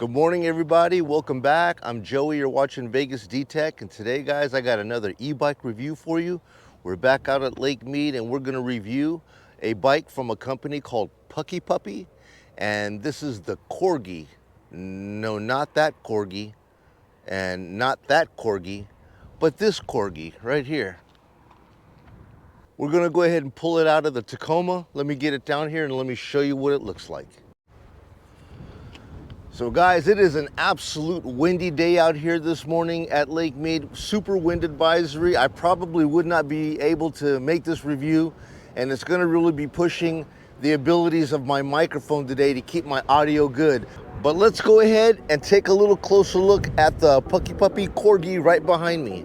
Good morning, everybody. Welcome back. I'm Joey. You're watching VegasDtech, and today, guys, I got another e-bike review for you. We're back out at Lake Mead, and we're going to review a bike from a company called Puckipuppy, and this is the Corgi. No, not that Corgi, and not that Corgi, but this Corgi right here. We're going to go ahead and pull it out of the Tacoma. Let me get it down here, and let me show you what it looks like. So guys, it is an absolute windy day out here this morning at Lake Mead. Super wind advisory. I probably would not be able to make this review, and it's going to really be pushing the abilities of my microphone today to keep my audio good. But let's go ahead and take a little closer look at the Puckipuppy Corgi right behind me.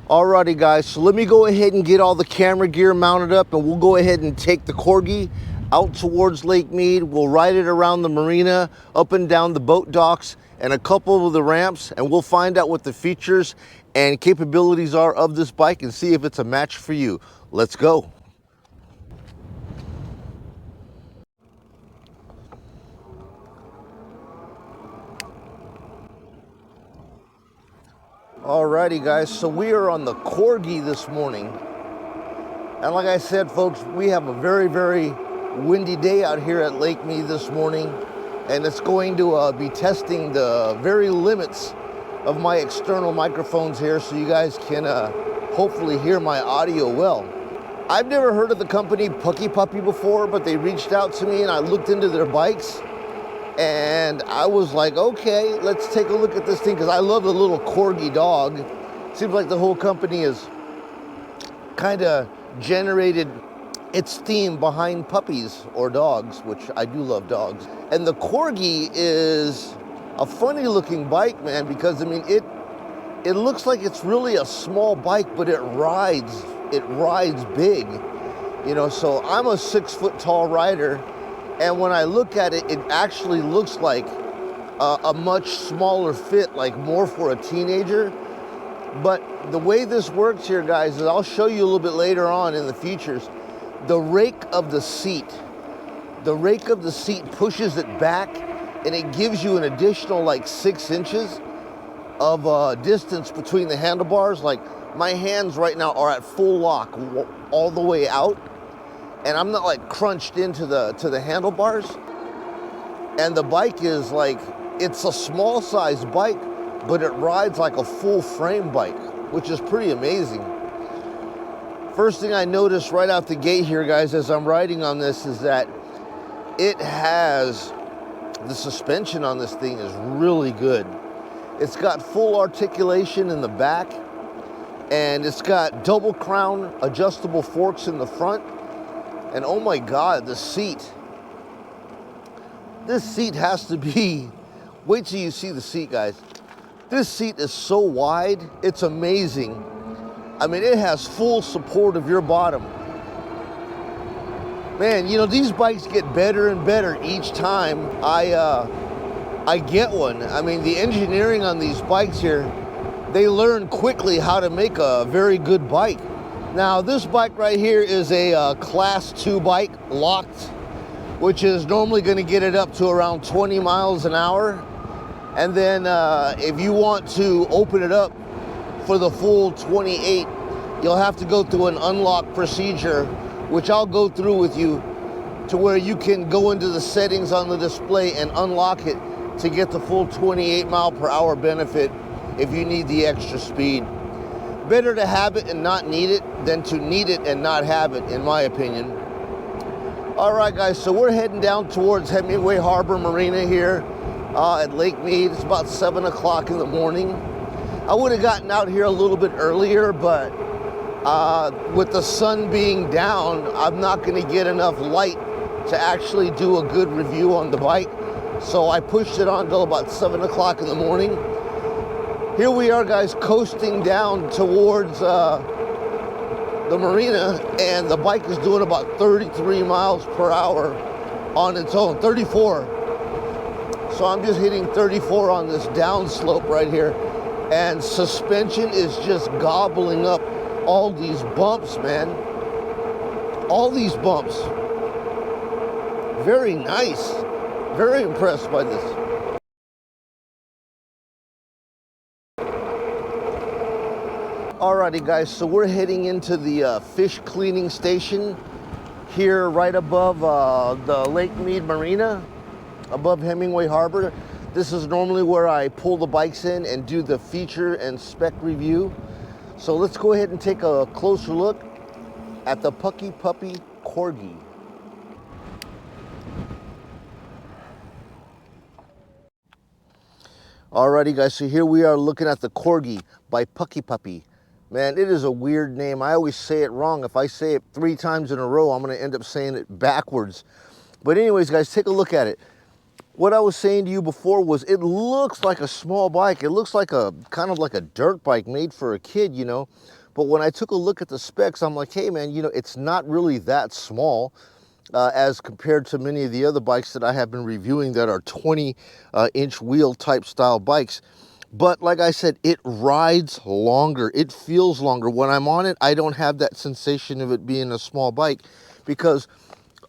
Alrighty guys, so let me go ahead and get all the camera gear mounted up, and we'll go ahead and take the Corgi out towards Lake Mead. We'll ride it around the marina, up and down the boat docks, and a couple of the ramps, and we'll find out what the features and capabilities are of this bike and see if it's a match for you. Let's go. Alrighty guys, so we are on the Corgi this morning, and like I said, folks, we have a very windy day out here at Lake Mead this morning, and it's going to be testing the very limits of my external microphones here, so you guys can hopefully hear my audio well. I've never heard of the company Puckipuppy before, but they reached out to me and I looked into their bikes. And I was like, okay, let's take a look at this thing, because I love the little Corgi dog. Seems like the whole company has kind of generated its theme behind puppies or dogs, which I do love dogs. And the Corgi is a funny looking bike, man, because I mean, it looks like it's really a small bike, but it rides big. You know, so I'm a 6 foot tall rider. And when I look at it, it actually looks like a much smaller fit, like more for a teenager. But the way this works here, guys, is I'll show you a little bit later on in the features. The rake of the seat pushes it back, and it gives you an additional like 6 inches of distance between the handlebars. Like my hands right now are at full lock all the way out, and I'm not like crunched into the handlebars. And the bike is like, it's a small size bike, but it rides like a full frame bike, which is pretty amazing. First thing I noticed right out the gate here, guys, as I'm riding on this, is that it has, the suspension on this thing is really good. It's got full articulation in the back, and it's got double crown adjustable forks in the front. And oh my God, the seat. This seat has to be, wait till you see the seat, guys. This seat is so wide, it's amazing. I mean, it has full support of your bottom. Man, you know, these bikes get better and better each time I get one. I mean, the engineering on these bikes here, they learn quickly how to make a very good bike. Now, this bike right here is a class 2 bike, locked, which is normally going to get it up to around 20 miles an hour. And then if you want to open it up for the full 28, you'll have to go through an unlock procedure, which I'll go through with you to where you can go into the settings on the display and unlock it to get the full 28 mile per hour benefit if you need the extra speed. Better to have it and not need it than to need it and not have it, in my opinion. All right, guys, so we're heading down towards Hemingway Harbor Marina here at Lake Mead. It's about 7 o'clock in the morning. I would have gotten out here a little bit earlier, but with the sun being down, I'm not going to get enough light to actually do a good review on the bike. So I pushed it on until about 7 o'clock in the morning. Here we are, guys, coasting down towards the marina, and the bike is doing about 33 miles per hour on its own, 34. So I'm just hitting 34 on this downslope right here, and suspension is just gobbling up all these bumps, man. All these bumps. Very nice. Very impressed by this. Alrighty, guys, so we're heading into the fish cleaning station here right above the Lake Mead Marina, above Hemingway Harbor. This is normally where I pull the bikes in and do the feature and spec review. So let's go ahead and take a closer look at the Puckipuppy Corgi. Alrighty, guys, so here we are looking at the Corgi by Puckipuppy. Man, it is a weird name. I always say it wrong. If I say it 3 times in a row, I'm going to end up saying it backwards. But anyways, guys, take a look at it. What I was saying to you before was it looks like a small bike. It looks like a kind of like a dirt bike made for a kid, you know. But when I took a look at the specs, I'm like, hey, man, you know, it's not really that small as compared to many of the other bikes that I have been reviewing that are 20-inch wheel type style bikes. But like I said, it rides longer. It feels longer. When I'm on it, I don't have that sensation of it being a small bike because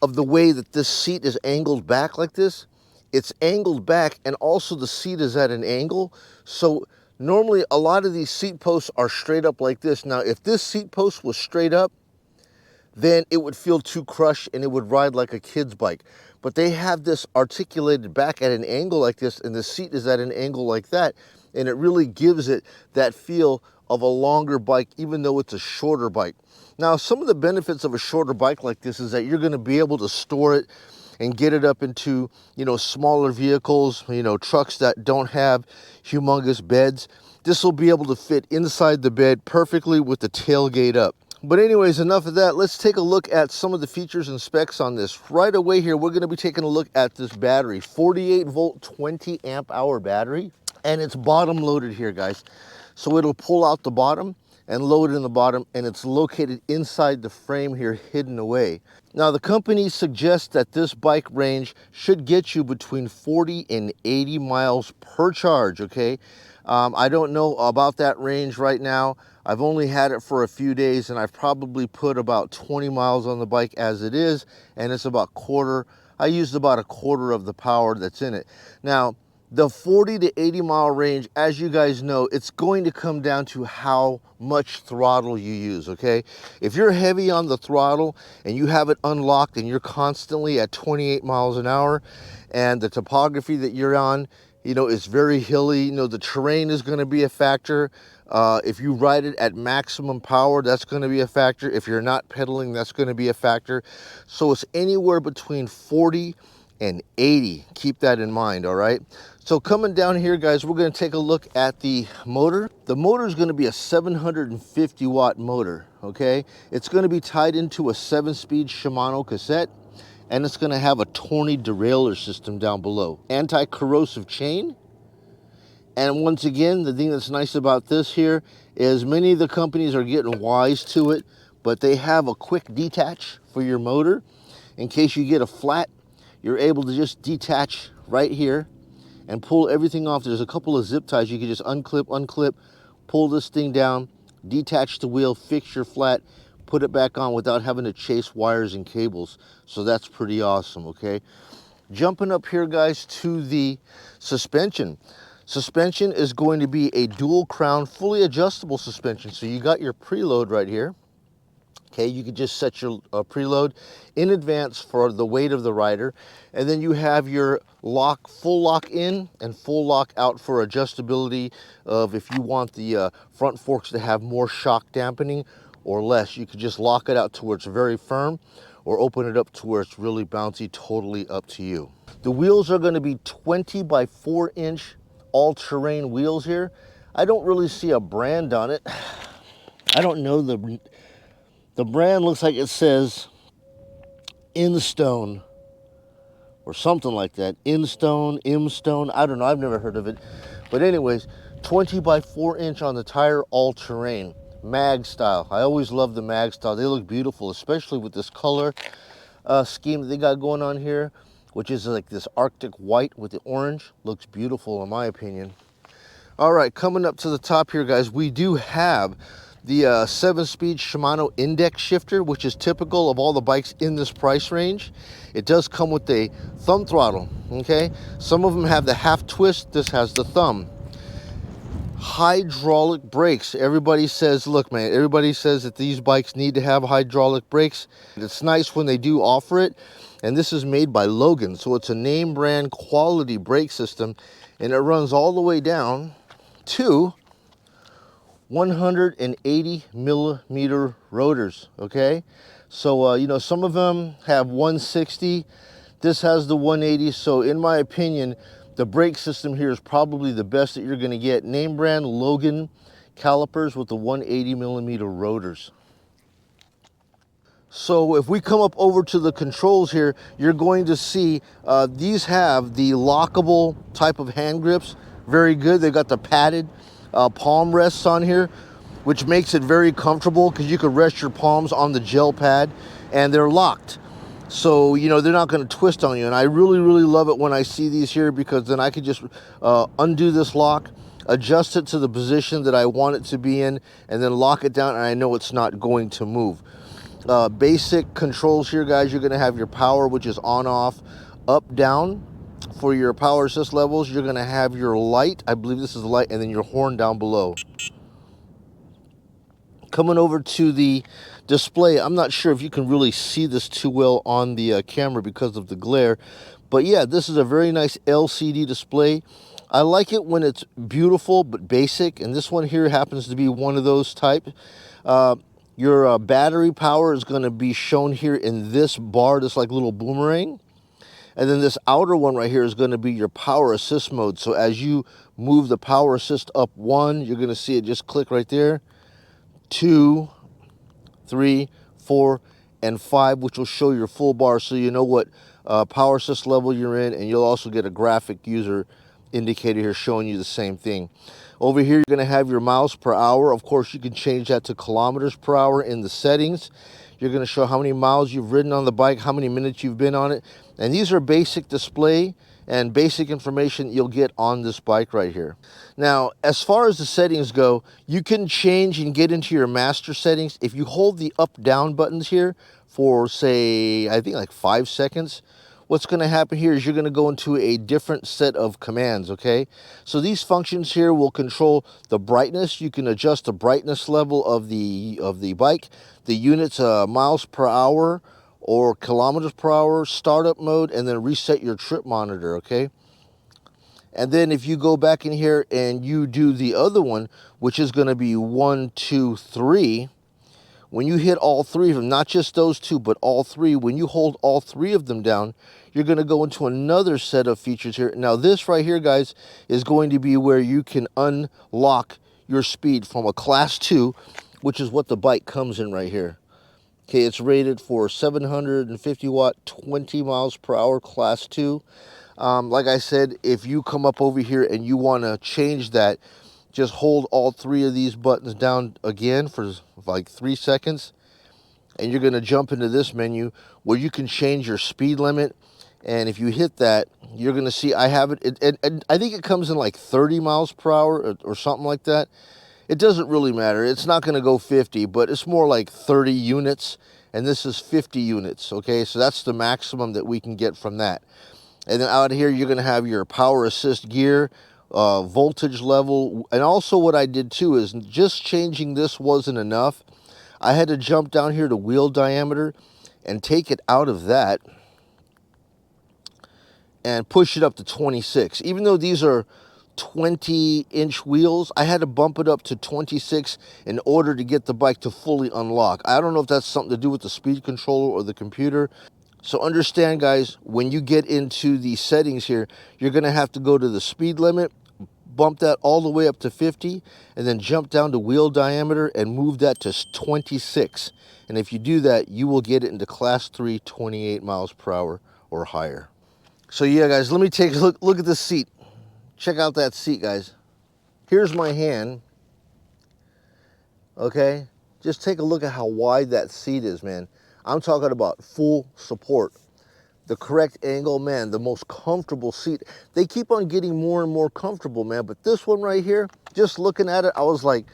of the way that this seat is angled back like this. It's angled back, and also the seat is at an angle. So normally a lot of these seat posts are straight up like this. Now, if this seat post was straight up, then it would feel too crushed and it would ride like a kid's bike. But they have this articulated back at an angle like this, and the seat is at an angle like that. And it really gives it that feel of a longer bike, even though it's a shorter bike. Now, some of the benefits of a shorter bike like this is that you're going to be able to store it and get it up into, you know, smaller vehicles, you know, trucks that don't have humongous beds. This will be able to fit inside the bed perfectly with the tailgate up. But anyways, enough of that. Let's take a look at some of the features and specs on this. Right away here, we're going to be taking a look at this battery. 48-volt, 20-amp-hour battery. And it's bottom loaded here, guys. So it'll pull out the bottom and load in the bottom, and it's located inside the frame here, hidden away. Now, the company suggests that this bike range should get you between 40 and 80 miles per charge, okay? I don't know about that range right now. I've only had it for a few days, and I've probably put about 20 miles on the bike as it is, and it's about I used about a quarter of the power that's in it. Now, the 40 to 80 mile range, as you guys know, it's going to come down to how much throttle you use, okay? If you're heavy on the throttle and you have it unlocked and you're constantly at 28 miles an hour and the topography that you're on, you know, is very hilly, you know, the terrain is going to be a factor. If you ride it at maximum power, that's going to be a factor. If you're not pedaling, that's going to be a factor. So it's anywhere between 40 and 80. Keep that in mind, all right? So coming down here, guys, we're going to take a look at the motor. The motor is going to be a 750 watt motor, okay? It's going to be tied into a 7-speed Shimano cassette, and it's going to have a Torney derailleur system down below. Anti-corrosive chain. And once again, the thing that's nice about this here is many of the companies are getting wise to it, but they have a quick detach for your motor. In case you get a flat, you're able to just detach right here and pull everything off. There's a couple of zip ties. You can just unclip, pull this thing down, detach the wheel, fix your flat, put it back on without having to chase wires and cables. So that's pretty awesome, okay? Jumping up here, guys, to the suspension. Suspension is going to be a dual crown, fully adjustable suspension. So you got your preload right here. Okay, you could just set your preload in advance for the weight of the rider. And then you have your lock, full lock in and full lock out for adjustability of if you want the front forks to have more shock dampening or less. You could just lock it out to where it's very firm or open it up to where it's really bouncy, totally up to you. The wheels are going to be 20 by 4 inch all-terrain wheels here. I don't really see a brand on it. I don't know the brand. Looks like it says Instone or something like that. Instone, Imstone, I don't know, I've never heard of it. But anyways, 20 by 4 inch on the tire, all terrain, mag style. I always love the mag style. They look beautiful, especially with this color scheme that they got going on here, which is like this Arctic white with the orange. Looks beautiful in my opinion. All right, coming up to the top here, guys, we do have the 7-speed Shimano index shifter, which is typical of all the bikes in this price range. It does come with a thumb throttle, okay? Some of them have the half twist. This has the thumb. Hydraulic brakes. Everybody says, look, man, everybody says that these bikes need to have hydraulic brakes. It's nice when they do offer it. And this is made by Logan, so it's a name brand quality brake system, and it runs all the way down to 180 millimeter rotors, okay? So, you know, some of them have 160. This has the 180. So in my opinion, the brake system here is probably the best that you're going to get. Name brand Logan calipers with the 180 millimeter rotors. So if we come up over to the controls here, you're going to see these have the lockable type of hand grips. Very good. They've got the padded palm rests on here, which makes it very comfortable because you could rest your palms on the gel pad and they're locked. So, you know, they're not going to twist on you. And I really, really love it when I see these here, because then I could just undo this lock, adjust it to the position that I want it to be in, and then lock it down, and I know it's not going to move. Basic controls here, guys. You're going to have your power, which is on, off, up, down. For your power assist levels, you're going to have your light. I believe this is the light, and then your horn down below. Coming over to the display, I'm not sure if you can really see this too well on the camera because of the glare, but yeah, this is a very nice LCD display. I like it when it's beautiful but basic, and this one here happens to be one of those type. Your battery power is going to be shown here in this bar, this like little boomerang. And then this outer one right here is going to be your power assist mode. So as you move the power assist up 1, you're going to see it just click right there. 2, 3, 4, and 5, which will show your full bar, so you know what power assist level you're in, and you'll also get a graphic user indicator here showing you the same thing. Over here, you're going to have your miles per hour. Of course, you can change that to kilometers per hour in the settings. You're going to show how many miles you've ridden on the bike, how many minutes you've been on it. And these are basic display and basic information you'll get on this bike right here. Now, as far as the settings go, you can change and get into your master settings. If you hold the up-down buttons here for, say, I think like 5 seconds, what's going to happen here is you're going to go into a different set of commands, okay? So these functions here will control the brightness. You can adjust the brightness level of the bike, the units, miles per hour or kilometers per hour, startup mode, and then reset your trip monitor, okay? And then if you go back in here and you do the other one, which is going to be 1, 2, 3, when you hit all 3 of them, not just those 2, but all 3, when you hold all 3 of them down, you're going to go into another set of features here. Now this right here, guys, is going to be where you can unlock your speed from a class 2, which is what the bike comes in right here. Okay, it's rated for 750 watt, 20 miles per hour, class 2. Like I said, if you come up over here and you want to change that, just hold all 3 of these buttons down again for like 3 seconds. And you're going to jump into this menu where you can change your speed limit. And if you hit that, you're going to see I have it. And I think it comes in like 30 miles per hour or something like that. It doesn't really matter. It's not going to go 50, but it's more like 30 units. And this is 50 units, okay? So that's the maximum that we can get from that. And then out here, you're going to have your power assist gear, voltage level. And also what I did too is just changing this wasn't enough. I had to jump down here to wheel diameter and take it out of that and push it up to 26. Even though these are 20-inch wheels, I had to bump it up to 26 in order to get the bike to fully unlock. I don't know if that's something to do with the speed controller or the computer. So understand, guys, when you get into the settings here, you're going to have to go to the speed limit, bump that all the way up to 50, and then jump down to wheel diameter and move that to 26. And if you do that, you will get it into class 3, 28 miles per hour or higher. So yeah, guys, let me take a look at this seat. Check out that seat, guys. Here's my hand. Okay, just take a look at how wide that seat is, man. I'm talking about full support. The correct angle, man, the most comfortable seat. They keep on getting more and more comfortable, man. But this one right here, just looking at it, I was like,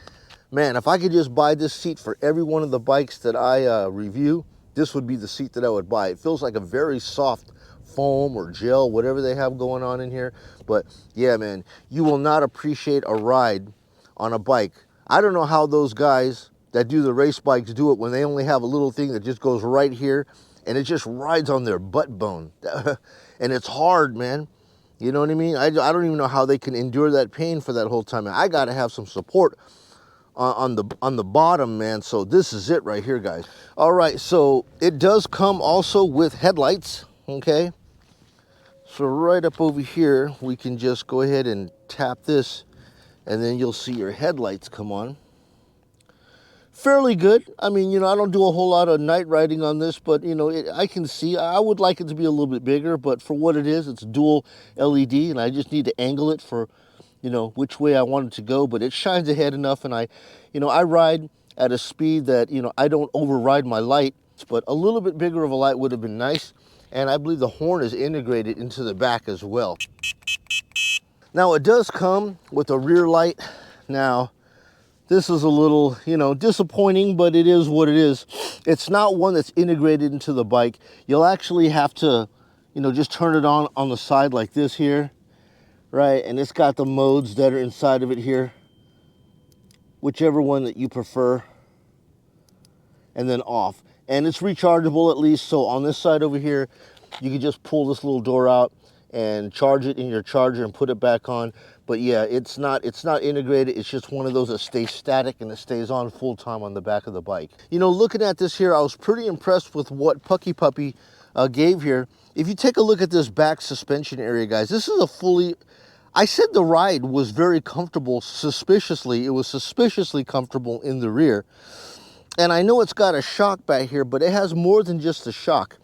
man, if I could just buy this seat for every one of the bikes that I review, this would be the seat that I would buy. It feels like a very soft foam or gel, whatever they have going on in here. But yeah, man, you will not appreciate a ride on a bike. I don't know how those guys that do the race bikes do it when they only have a little thing that just goes right here and it just rides on their butt bone. And it's hard, man. You know what I mean? I don't even know how they can endure that pain for that whole time. I got to have some support on the bottom, man. So this is it right here, guys. All right, so it does come also with headlights, okay? So right up over here, we can just go ahead and tap this, and then you'll see your headlights come on. Fairly good. I mean, you know, I don't do a whole lot of night riding on this, but, you know, I can see. I would like it to be a little bit bigger, but for what it is, it's dual LED, and I just need to angle it for, you know, which way I want it to go. But it shines ahead enough, and I ride at a speed that, you know, I don't override my light, but a little bit bigger of a light would have been nice. And I believe the horn is integrated into the back as well. Now, it does come with a rear light. Now, this is a little, you know, disappointing, but it is what it is. It's not one that's integrated into the bike. You'll actually have to, you know, just turn it on the side like this here, right? And it's got the modes that are inside of it here, whichever one that you prefer, and then off. And it's rechargeable at least, so on this side over here, you can just pull this little door out and charge it in your charger and put it back on. But yeah, it's not integrated. It's just one of those that stays static and it stays on full time on the back of the bike. You know, looking at this here, I was pretty impressed with what Puckipuppy gave here. If you take a look at this back suspension area, guys, this is a fully, I said the ride was very comfortable, suspiciously. It was suspiciously comfortable in the rear. And I know it's got a shock back here, but it has more than just a shock.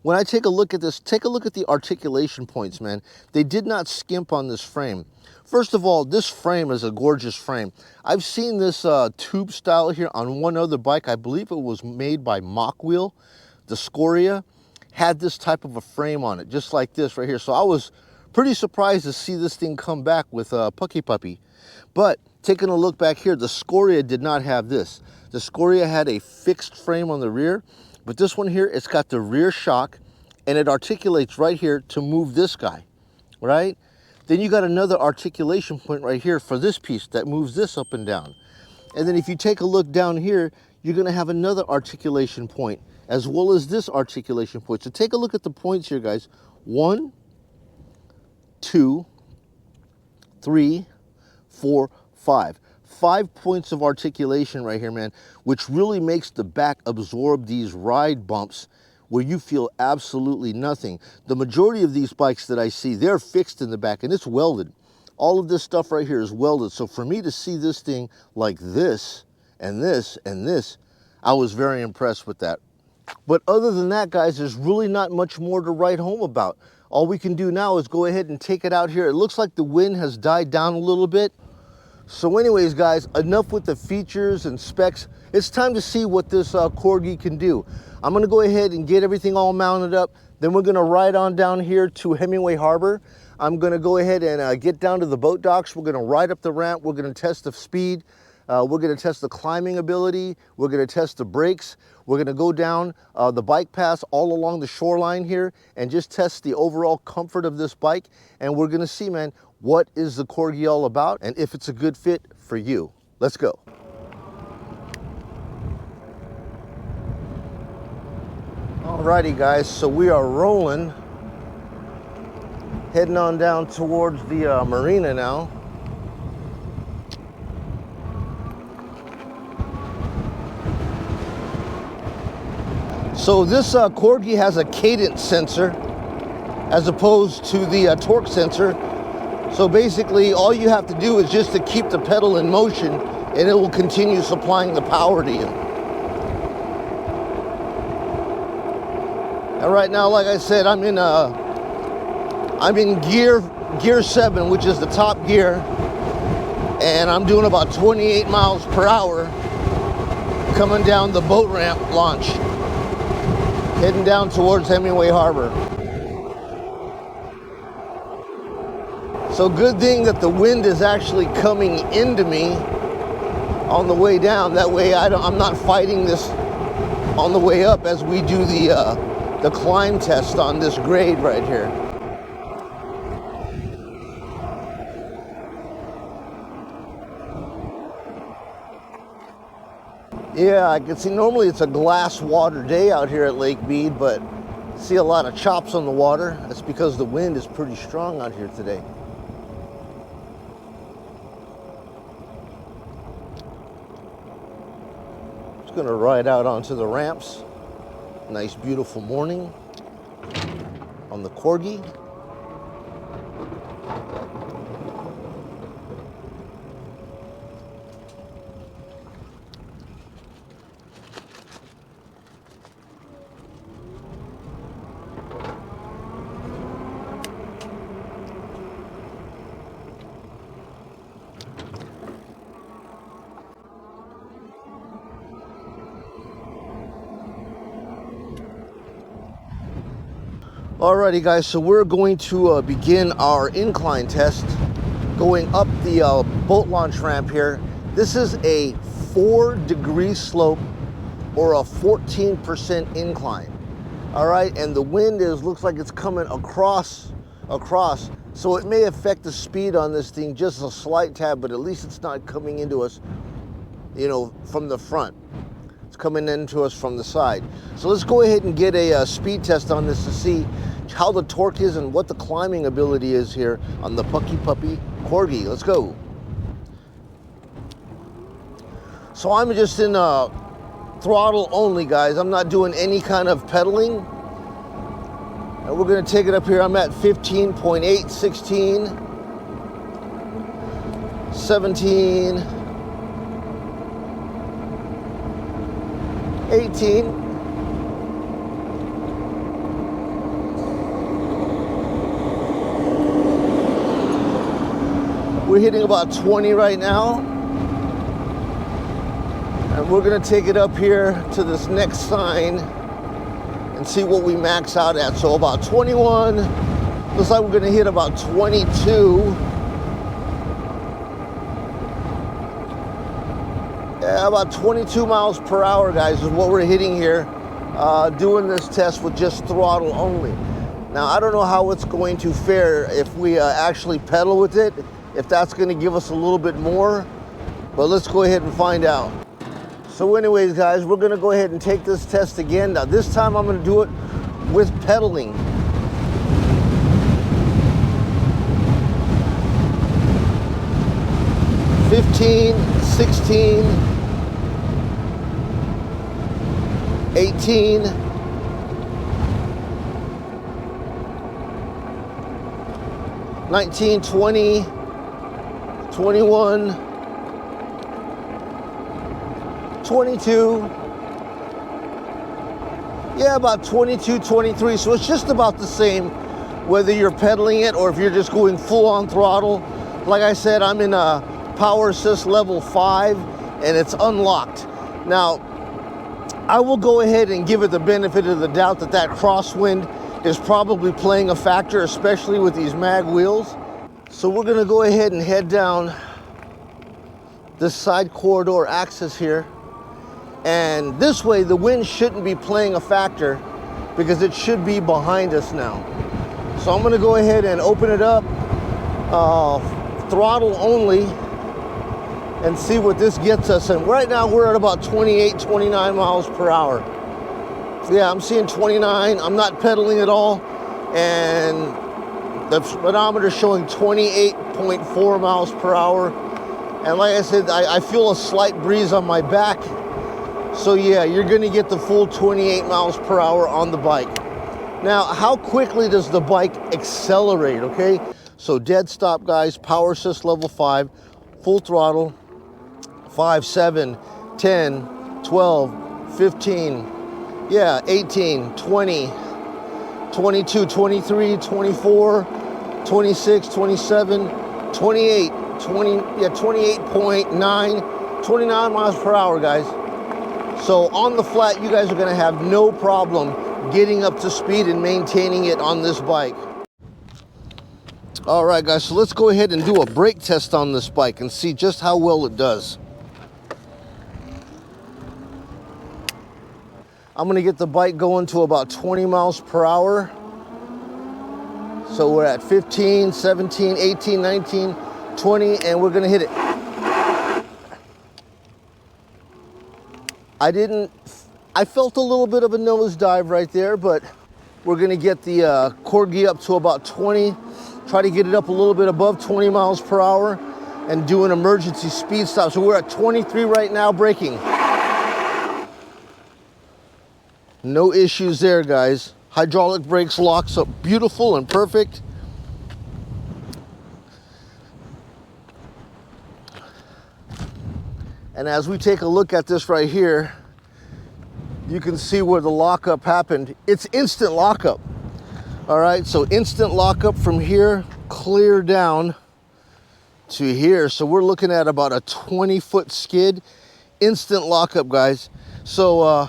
When I take a look at this, take a look at the articulation points, man. They did not skimp on this frame. First of all, this frame is a gorgeous frame. I've seen this tube style here on one other bike. I believe it was made by Mach Wheel. The Scoria had this type of a frame on it, just like this right here. So I was pretty surprised to see this thing come back with Puckipuppy. But taking a look back here, the Scoria did not have this. The Scoria had a fixed frame on the rear, but this one here, it's got the rear shock, and it articulates right here to move this guy, right? Then you got another articulation point right here for this piece that moves this up and down. And then if you take a look down here, you're gonna have another articulation point, as well as this articulation point. So take a look at the points here, guys. 1, 2, 3, 4, 5. 5 points of articulation right here, man, which really makes the back absorb these ride bumps where you feel absolutely nothing. The majority of these bikes that I see, they're fixed in the back and it's welded. All of this stuff right here is welded. So for me to see this thing like this and this and this, I was very impressed with that. But other than that, guys, there's really not much more to write home about. All we can do now is go ahead and take it out here. It looks like the wind has died down a little bit. So anyways, guys, enough with the features and specs. It's time to see what this Corgi can do. I'm gonna go ahead and get everything all mounted up. Then we're gonna ride on down here to Hemingway Harbor. I'm gonna go ahead and get down to the boat docks. We're gonna ride up the ramp. We're gonna test the speed. We're gonna test the climbing ability. We're gonna test the brakes. We're gonna go down the bike paths all along the shoreline here and just test the overall comfort of this bike. And we're gonna see, man, what is the Corgi all about and if it's a good fit for you. Let's go. Alrighty guys, so we are rolling, heading on down towards the Marina now. So this Corgi has a cadence sensor as opposed to the torque sensor. So basically all you have to do is just to keep the pedal in motion and it will continue supplying the power to you. And right now, like I said, I'm in gear 7, which is the top gear, and I'm doing about 28 miles per hour coming down the boat ramp launch, heading down towards Hemingway Harbor. So good thing that the wind is actually coming into me on the way down. That way I'm not fighting this on the way up as we do the climb test on this grade right here. Yeah, I can see normally it's a glass water day out here at Lake Mead, but I see a lot of chops on the water. That's because the wind is pretty strong out here today. Just gonna ride out onto the ramps. Nice beautiful morning on the Corgi. Alrighty guys, so we're going to begin our incline test going up the boat launch ramp here. This is a 4-degree slope or a 14% incline. Alright, and the wind looks like it's coming across, so it may affect the speed on this thing just a slight tad, but at least it's not coming into us, you know, from the front. It's coming into us from the side. So let's go ahead and get a speed test on this to see how the torque is and what the climbing ability is here on the Puckipuppy Corgi. Let's go. So I'm just in throttle only, guys. I'm not doing any kind of pedaling. And we're gonna take it up here. I'm at 15.8, 16, 17, 18. We're hitting about 20 right now. And we're gonna take it up here to this next sign and see what we max out at. So about 21, looks like we're gonna hit about 22. Yeah, about 22 miles per hour, guys, is what we're hitting here, doing this test with just throttle only. Now, I don't know how it's going to fare if we actually pedal with it, if that's gonna give us a little bit more, but let's go ahead and find out. So anyways, guys, we're gonna go ahead and take this test again. Now, this time I'm gonna do it with pedaling. $15, 16, 18, 19, 20, 21, 22, yeah, about 22, 23. So it's just about the same whether you're pedaling it or if you're just going full on throttle. Like I said, I'm in a Power Assist level 5 and it's unlocked. Now, I will go ahead and give it the benefit of the doubt that that crosswind is probably playing a factor, especially with these mag wheels. So we're gonna go ahead and head down this side corridor axis here. And this way, the wind shouldn't be playing a factor because it should be behind us now. So I'm gonna go ahead and open it up, throttle only, and see what this gets us. And right now we're at about 28, 29 miles per hour. Yeah, I'm seeing 29. I'm not pedaling at all. And the speedometer is showing 28.4 miles per hour. And like I said, I feel a slight breeze on my back. So yeah, you're gonna get the full 28 miles per hour on the bike. Now, how quickly does the bike accelerate, okay? So dead stop, guys, power assist level 5, full throttle, 5, 7, 10, 12, 15, yeah, 18, 20, 22, 23, 24, 26, 27, 28, 20, yeah, 28.9, 29 miles per hour, guys. So on the flat, you guys are gonna have no problem getting up to speed and maintaining it on this bike. All right, guys, so let's go ahead and do a brake test on this bike and see just how well it does. I'm gonna get the bike going to about 20 miles per hour. So we're at 15, 17, 18, 19, 20, and we're gonna hit it. I felt a little bit of a nosedive right there, but we're gonna get the Corgi up to about 20, try to get it up a little bit above 20 miles per hour and do an emergency speed stop. So we're at 23 right now, braking. No issues there, guys. Hydraulic brakes locks up beautiful and perfect. And as we take a look at this right here, you can see where the lockup happened. It's instant lockup. All right, so instant lockup from here, clear down to here. So we're looking at about a 20-foot skid, instant lockup, guys. So,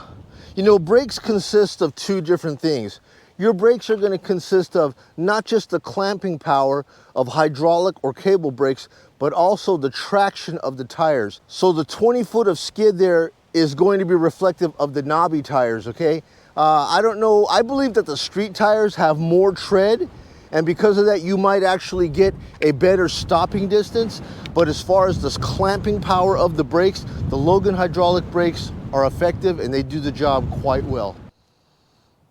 you know, brakes consist of two different things. Your brakes are gonna consist of not just the clamping power of hydraulic or cable brakes, but also the traction of the tires. So the 20-foot of skid there is going to be reflective of the knobby tires, okay? I don't know, I believe that the street tires have more tread, and because of that, you might actually get a better stopping distance. But as far as this clamping power of the brakes, the Logan hydraulic brakes are effective and they do the job quite well.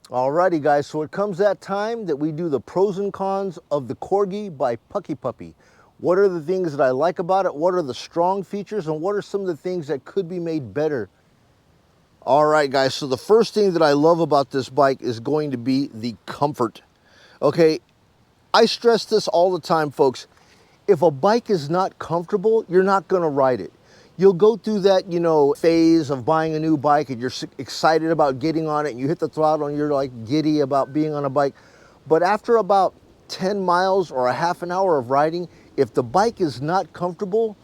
Alrighty, guys, so it comes that time that we do the pros and cons of the Corgi by Puckipuppy. What are the things that I like about it? What are the strong features? And what are some of the things that could be made better? All right, guys, so the first thing that I love about this bike is going to be the comfort. Okay, I stress this all the time, folks. If a bike is not comfortable, you're not gonna ride it. You'll go through that, you know, phase of buying a new bike and you're excited about getting on it and you hit the throttle and you're like giddy about being on a bike. But after about 10 miles or a half an hour of riding, if the bike is not comfortable,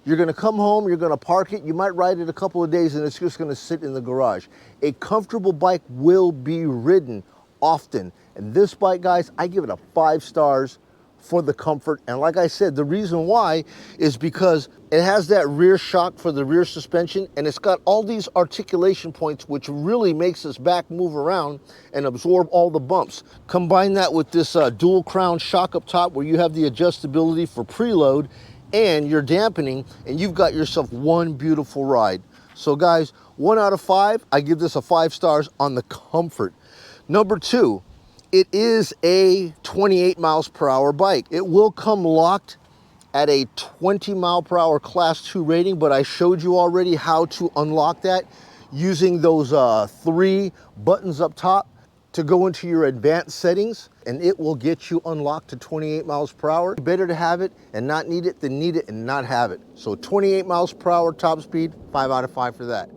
you're gonna come home, you're gonna park it, you might ride it a couple of days and it's just gonna sit in the garage. A comfortable bike will be ridden often. And this bike, guys, I give it a 5 stars for the comfort. And like I said, the reason why is because it has that rear shock for the rear suspension, and it's got all these articulation points, which really makes this back move around and absorb all the bumps. Combine that with this dual crown shock up top where you have the adjustability for preload and your dampening, and you've got yourself one beautiful ride. So guys, 1 out of 5, I give this a 5 stars on the comfort. Number 2, it is a 28 miles per hour bike. It will come locked at a 20 mile per hour class 2 rating, but I showed you already how to unlock that using those 3 buttons up top to go into your advanced settings, and it will get you unlocked to 28 miles per hour. Better to have it and not need it than need it and not have it. So 28 miles per hour top speed, 5 out of 5 for that.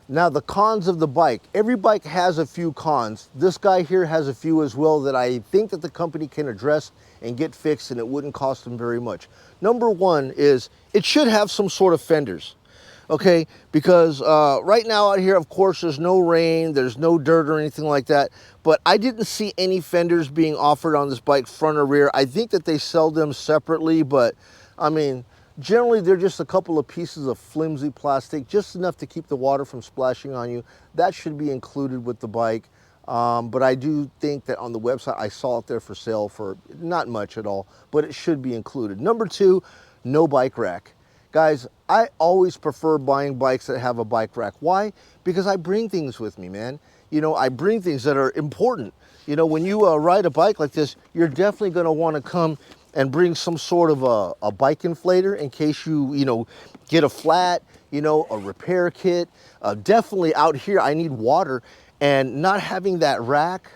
Now the cons of the bike. Every bike has a few cons. This guy here has a few as well that I think that the company can address and get fixed, and it wouldn't cost them very much. Number 1 is it should have some sort of fenders, okay? Because right now out here, of course, there's no rain, there's no dirt or anything like that, but I didn't see any fenders being offered on this bike, front or rear. I think that they sell them separately, but I mean, generally, they're just a couple of pieces of flimsy plastic, just enough to keep the water from splashing on you. That should be included with the bike. But I do think that on the website, I saw it there for sale for not much at all, but it should be included. Number 2, no bike rack. Guys, I always prefer buying bikes that have a bike rack. Why? Because I bring things with me, man. You know, I bring things that are important. You know, when you ride a bike like this, you're definitely going to want to come and bring some sort of a bike inflator in case you get a flat, a repair kit. Definitely out here, I need water, and not having that rack,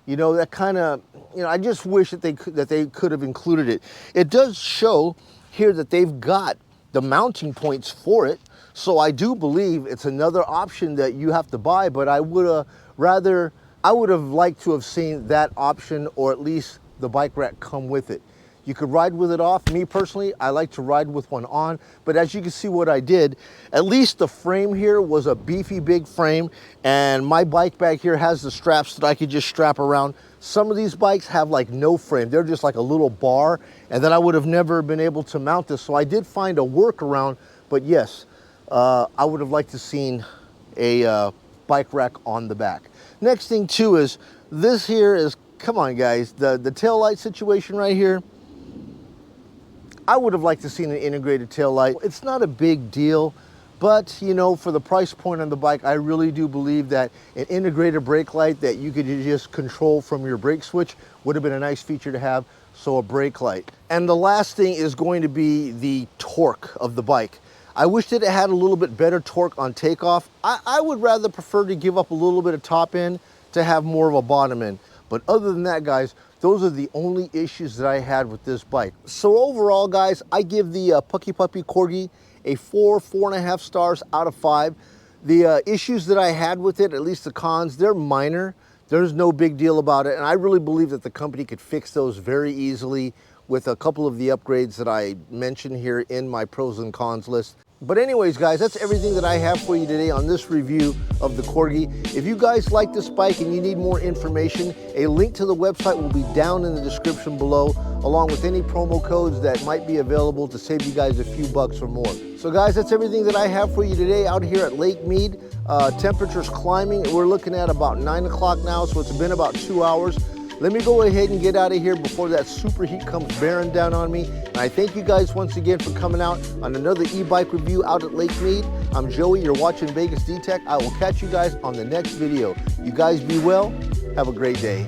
that kind of, I just wish that they could have included it. It does show here that they've got the mounting points for it, so I do believe it's another option that you have to buy, but I would have liked to have seen that option, or at least the bike rack come with it. You could ride with it off. Me personally, I like to ride with one on, but as you can see what I did, at least the frame here was a beefy big frame, and my bike bag here has the straps that I could just strap around. Some of these bikes have like no frame. They're just like a little bar, and then I would have never been able to mount this. So I did find a workaround, but yes, I would have liked to seen a bike rack on the back. Next thing too is, this here is, come on guys, the tail light situation right here. I would have liked to seen an integrated tail light. It's not a big deal, but for the price point on the bike, I really do believe that an integrated brake light that you could just control from your brake switch would have been a nice feature to have, so a brake light. And the last thing is going to be the torque of the bike. I wish that it had a little bit better torque on takeoff. I would rather prefer to give up a little bit of top end to have more of a bottom end. But other than that, guys, those are the only issues that I had with this bike. So overall, guys, I give the Puckipuppy Corgi a 4.5 stars out of 5. The issues that I had with it, at least the cons, they're minor. There's no big deal about it. And I really believe that the company could fix those very easily with a couple of the upgrades that I mentioned here in my pros and cons list. But anyways, guys, that's everything that I have for you today on this review of the Corgi. If you guys like this bike and you need more information, a link to the website will be down in the description below, along with any promo codes that might be available to save you guys a few bucks or more. So guys, that's everything that I have for you today out here at Lake Mead. Temperature's climbing. We're looking at about 9 o'clock now, so it's been about 2 hours. Let me go ahead and get out of here before that super heat comes bearing down on me. And I thank you guys once again for coming out on another e-bike review out at Lake Mead. I'm Joey, you're watching VegasDtech. I will catch you guys on the next video. You guys be well, have a great day.